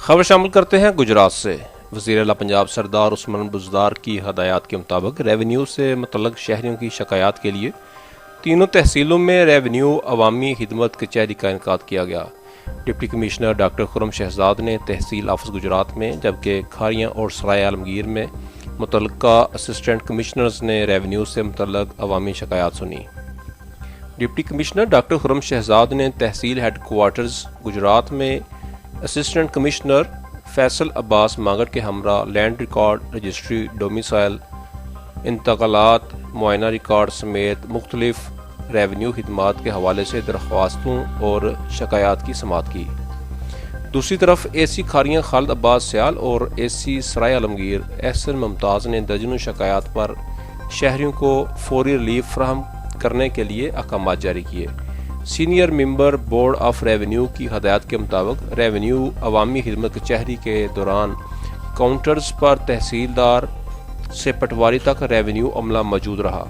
خبر شامل کرتے ہیں گجرات سے۔ وزیر اعلیٰ پنجاب سردار عثمان بزدار کی ہدایات کے مطابق ریونیو سے متعلق شہریوں کی شکایات کے لیے تینوں تحصیلوں میں ریونیو عوامی خدمت کچہری کا انعقاد کیا گیا۔ ڈپٹی کمشنر ڈاکٹر خرم شہزاد نے تحصیل آفس گجرات میں، جبکہ کھاریاں اور سرائے عالمگیر میں متعلقہ اسسٹنٹ کمشنرز نے ریونیو سے متعلق عوامی شکایات سنی۔ ڈپٹی کمشنر ڈاکٹر خرم شہزاد نے تحصیل ہیڈ کوارٹرز گجرات میں اسسٹنٹ کمشنر فیصل عباس مانگڑ کے ہمراہ لینڈ ریکارڈ رجسٹری، ڈومیسائل، انتقالات، معائنہ ریکارڈ سمیت مختلف ریونیو خدمات کے حوالے سے درخواستوں اور شکایات کی سماعت کی۔ دوسری طرف اے سی کھاریاں خالد عباس سیال اور اے سی سرائے عالمگیر احسن ممتاز نے درجنوں شکایات پر شہریوں کو فوری ریلیف فراہم کرنے کے لیے احکامات جاری کیے۔ Senior member board of revenue کی ہدایات کے مطابق ریونیو عوامی خدمت کچہری کے دوران کاؤنٹرز پر تحصیلدار سے پٹواری تک ریونیو عملہ موجود رہا۔